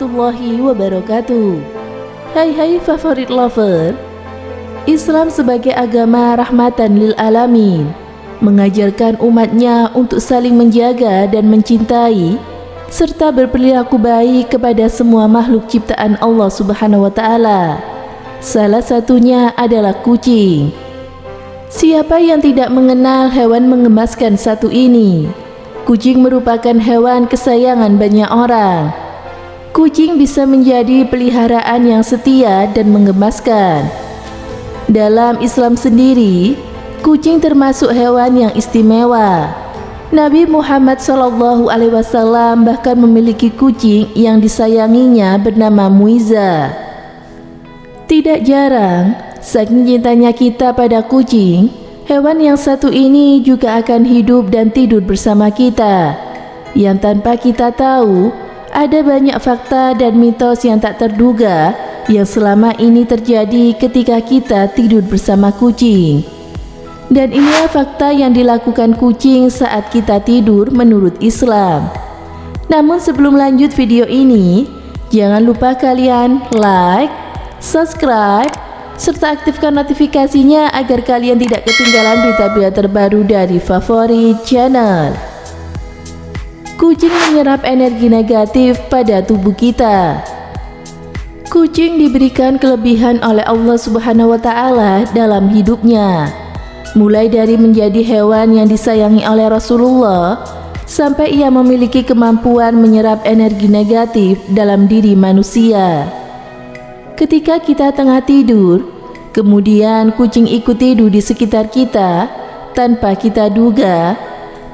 warahmatullahi wabarakatuh. Hai favorit lover, Islam sebagai agama rahmatan lil alamin mengajarkan umatnya untuk saling menjaga dan mencintai serta berperilaku baik kepada semua makhluk ciptaan Allah Subhanahu wa taala. Salah satunya adalah kucing. Siapa yang tidak mengenal hewan mengemaskan satu ini? Kucing merupakan hewan kesayangan banyak orang. Kucing bisa menjadi peliharaan yang setia dan menggemaskan. Dalam Islam sendiri, kucing termasuk hewan yang istimewa. Nabi Muhammad SAW bahkan memiliki kucing yang disayanginya bernama Muiza. Tidak jarang, saking cintanya kita pada kucing, hewan yang satu ini juga akan hidup dan tidur bersama kita. Yang tanpa kita tahu, ada banyak fakta dan mitos yang tak terduga yang selama ini terjadi ketika kita tidur bersama kucing. Dan inilah fakta yang dilakukan kucing saat kita tidur menurut Islam. Namun sebelum lanjut video ini, jangan lupa kalian like, subscribe, serta aktifkan notifikasinya agar kalian tidak ketinggalan berita-berita terbaru dari favorit channel. Kucing menyerap energi negatif pada tubuh kita. Kucing diberikan kelebihan oleh Allah Subhanahu wa taala dalam hidupnya. Mulai dari menjadi hewan yang disayangi oleh Rasulullah sampai ia memiliki kemampuan menyerap energi negatif dalam diri manusia. Ketika kita tengah tidur, kemudian kucing ikut tidur di sekitar kita tanpa kita duga,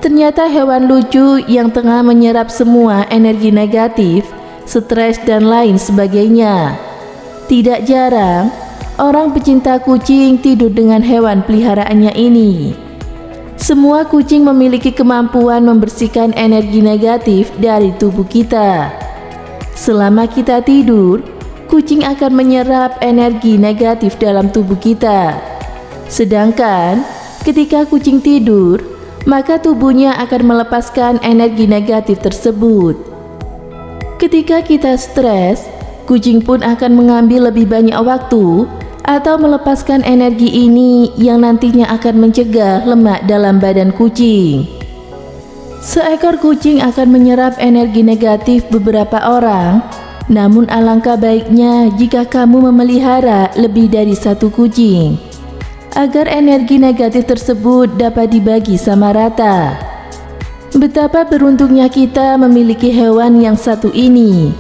ternyata hewan lucu yang tengah menyerap semua energi negatif, stres dan lain sebagainya. Tidak jarang, orang pecinta kucing tidur dengan hewan peliharaannya ini. Semua kucing memiliki kemampuan membersihkan energi negatif dari tubuh kita. Selama kita tidur, kucing akan menyerap energi negatif dalam tubuh kita. Sedangkan ketika kucing tidur, maka tubuhnya akan melepaskan energi negatif tersebut. Ketika kita stres, kucing pun akan mengambil lebih banyak waktu atau melepaskan energi ini yang nantinya akan mencegah lemak dalam badan kucing. Seekor kucing akan menyerap energi negatif beberapa orang. Namun alangkah baiknya jika kamu memelihara lebih dari satu kucing, agar energi negatif tersebut dapat dibagi sama rata. Betapa beruntungnya kita memiliki hewan yang satu ini,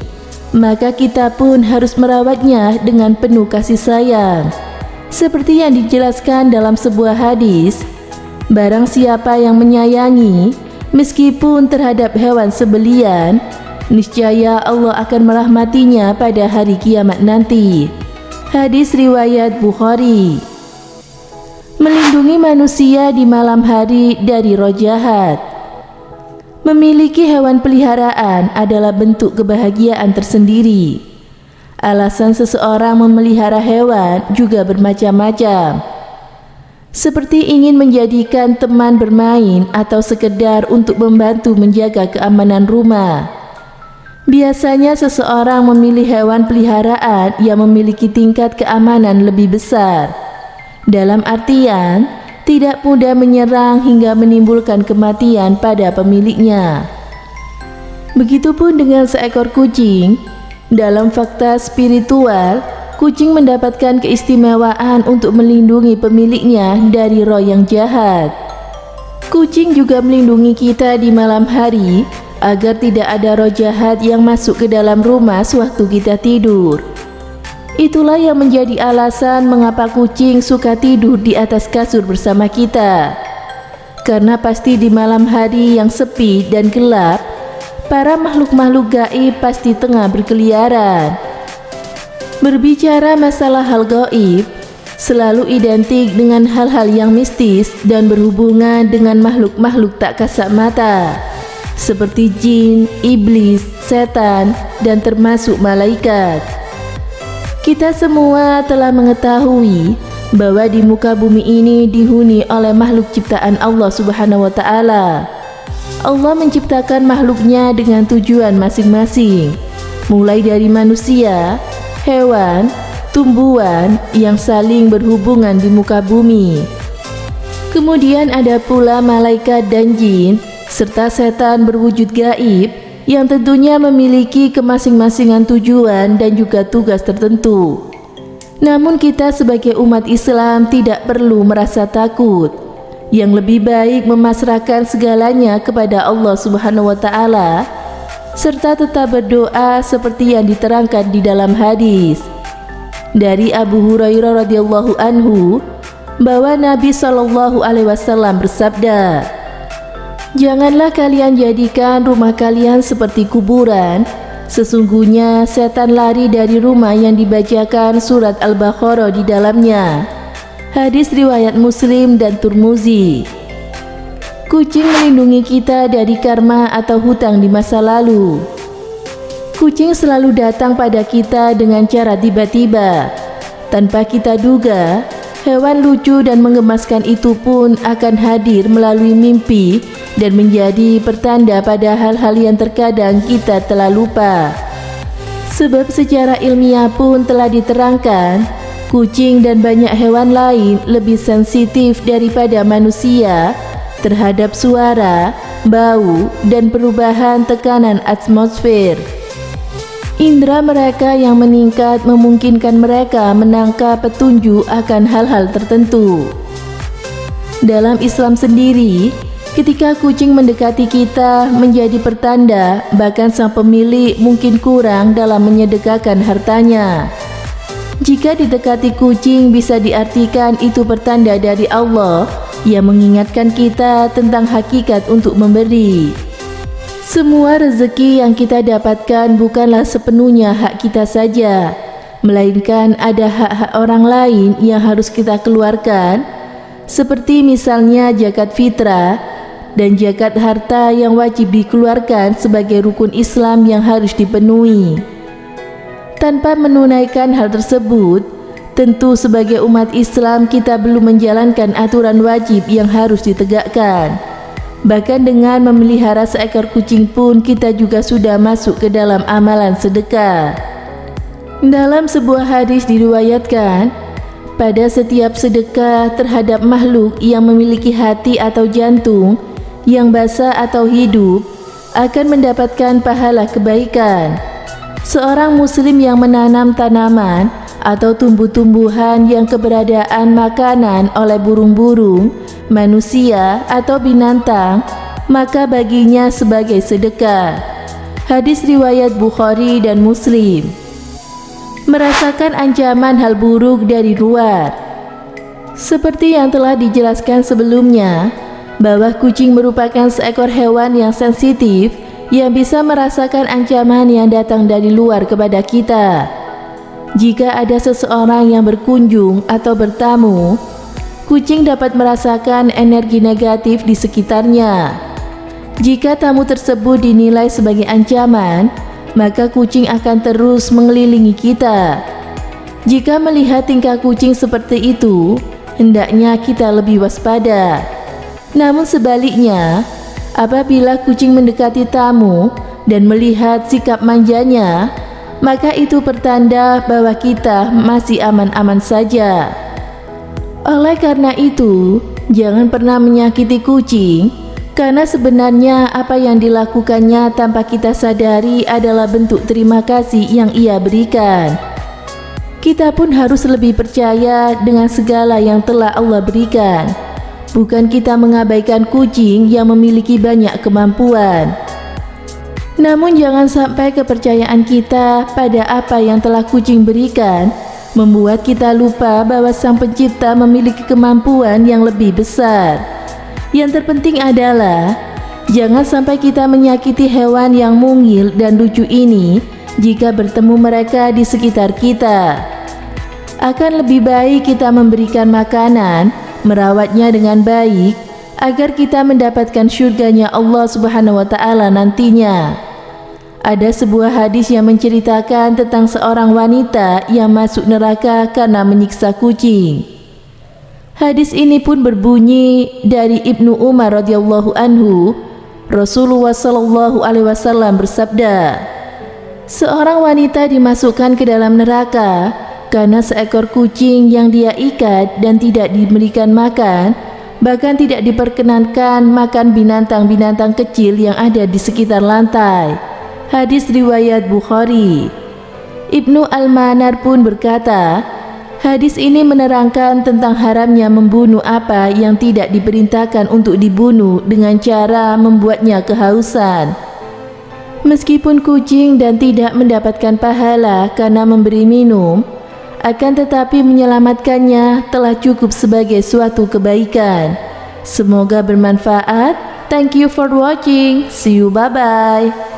maka kita pun harus merawatnya dengan penuh kasih sayang. Seperti yang dijelaskan dalam sebuah hadis, barang siapa yang menyayangi, meskipun terhadap hewan sebelian, niscaya Allah akan merahmatinya pada hari kiamat nanti. Hadis riwayat Bukhari. Melindungi manusia di malam hari dari roh jahat. Memiliki hewan peliharaan adalah bentuk kebahagiaan tersendiri. Alasan seseorang memelihara hewan juga bermacam-macam. Seperti ingin menjadikan teman bermain atau sekedar untuk membantu menjaga keamanan rumah. Biasanya seseorang memilih hewan peliharaan yang memiliki tingkat keamanan lebih besar. Dalam artian, tidak mudah menyerang hingga menimbulkan kematian pada pemiliknya. Begitupun dengan seekor kucing. Dalam fakta spiritual, kucing mendapatkan keistimewaan untuk melindungi pemiliknya dari roh yang jahat. Kucing juga melindungi kita di malam hari, agar tidak ada roh jahat yang masuk ke dalam rumah sewaktu kita tidur. Itulah yang menjadi alasan mengapa kucing suka tidur di atas kasur bersama kita. Karena pasti di malam hari yang sepi dan gelap, para makhluk-makhluk gaib pasti tengah berkeliaran. Berbicara masalah hal gaib selalu identik dengan hal-hal yang mistis dan berhubungan dengan makhluk-makhluk tak kasat mata, seperti jin, iblis, setan, dan termasuk malaikat. Kita semua telah mengetahui bahwa di muka bumi ini dihuni oleh makhluk ciptaan Allah Subhanahu wa taala. Allah menciptakan makhluknya dengan tujuan masing-masing. mulai dari manusia, hewan, tumbuhan yang saling berhubungan di muka bumi. Kemudian ada pula malaikat dan jin, serta setan berwujud gaib yang tentunya memiliki kemasing-masingan tujuan dan juga tugas tertentu. Namun kita sebagai umat Islam tidak perlu merasa takut. Yang lebih baik memasrahkan segalanya kepada Allah Subhanahu wa Ta'ala, serta tetap berdoa seperti yang diterangkan di dalam hadis dari Abu Hurairah radhiyallahu anhu bahwa Nabi Shallallahu alaihi wasallam bersabda, "Janganlah kalian jadikan rumah kalian seperti kuburan. Sesungguhnya setan lari dari rumah yang dibacakan surat Al-Baqarah di dalamnya." Hadis riwayat Muslim dan Tirmizi. Kucing melindungi kita dari karma atau hutang di masa lalu. Kucing selalu datang pada kita dengan cara tiba-tiba. Tanpa kita duga, hewan lucu dan menggemaskan itu pun akan hadir melalui mimpi dan menjadi pertanda pada hal-hal yang terkadang kita telah lupa. Sebab secara ilmiah pun telah diterangkan, kucing dan banyak hewan lain lebih sensitif daripada manusia terhadap suara, bau, dan perubahan tekanan atmosfer. Indera mereka yang meningkat memungkinkan mereka menangkap petunjuk akan hal-hal tertentu. Dalam Islam sendiri, ketika kucing mendekati kita menjadi pertanda, bahkan sang pemilik mungkin kurang dalam menyedekahkan hartanya. Jika didekati kucing bisa diartikan itu pertanda dari Allah yang mengingatkan kita tentang hakikat untuk memberi. Semua rezeki yang kita dapatkan bukanlah sepenuhnya hak kita saja, melainkan ada hak-hak orang lain yang harus kita keluarkan, seperti misalnya zakat fitrah dan zakat harta yang wajib dikeluarkan sebagai rukun Islam yang harus dipenuhi. Tanpa menunaikan hal tersebut, tentu sebagai umat Islam kita belum menjalankan aturan wajib yang harus ditegakkan. Bahkan dengan memelihara seekor kucing pun kita juga sudah masuk ke dalam amalan sedekah. Dalam sebuah hadis diriwayatkan, pada setiap sedekah terhadap makhluk yang memiliki hati atau jantung yang basah atau hidup akan mendapatkan pahala kebaikan. Seorang muslim yang menanam tanaman atau tumbuh-tumbuhan yang keberadaan makanan oleh burung-burung, manusia atau binatang, maka baginya sebagai sedekah. Hadis riwayat Bukhari dan Muslim. Merasakan ancaman hal buruk dari luar. Seperti yang telah dijelaskan sebelumnya, bahwa kucing merupakan seekor hewan yang sensitif yang bisa merasakan ancaman yang datang dari luar kepada kita. Jika ada seseorang yang berkunjung atau bertamu, kucing dapat merasakan energi negatif di sekitarnya. Jika tamu tersebut dinilai sebagai ancaman, maka kucing akan terus mengelilingi kita. Jika melihat tingkah kucing seperti itu, hendaknya kita lebih waspada. Namun sebaliknya, apabila kucing mendekati tamu dan melihat sikap manjanya, maka itu pertanda bahwa kita masih aman-aman saja. Oleh karena itu, jangan pernah menyakiti kucing, karena sebenarnya apa yang dilakukannya tanpa kita sadari adalah bentuk terima kasih yang ia berikan. Kita pun harus lebih percaya dengan segala yang telah Allah berikan. Bukan kita mengabaikan kucing yang memiliki banyak kemampuan. Namun jangan sampai kepercayaan kita pada apa yang telah kucing berikan membuat kita lupa bahwa Sang Pencipta memiliki kemampuan yang lebih besar. Yang terpenting adalah jangan sampai kita menyakiti hewan yang mungil dan lucu ini jika bertemu mereka di sekitar kita. Akan lebih baik kita memberikan makanan, merawatnya dengan baik agar kita mendapatkan syurganya Allah Subhanahu wa Ta'ala nantinya. Ada sebuah hadis yang menceritakan tentang seorang wanita yang masuk neraka karena menyiksa kucing. Hadis ini pun berbunyi dari Ibnu Umar radhiyallahu anhu, Rasulullah sallallahu alaihi wasallam bersabda, Seorang wanita dimasukkan ke dalam neraka karena seekor kucing yang dia ikat dan tidak diberikan makan, bahkan tidak diperkenankan makan binatang-binatang kecil yang ada di sekitar lantai. Hadis riwayat Bukhari. Ibnu Al-Manar pun berkata, hadis ini menerangkan tentang haramnya membunuh apa yang tidak diperintahkan untuk dibunuh dengan cara membuatnya kehausan. Meskipun kucing dan tidak mendapatkan pahala karena memberi minum, akan tetapi menyelamatkannya telah cukup sebagai suatu kebaikan. Semoga bermanfaat. Thank you for watching. See you, bye-bye.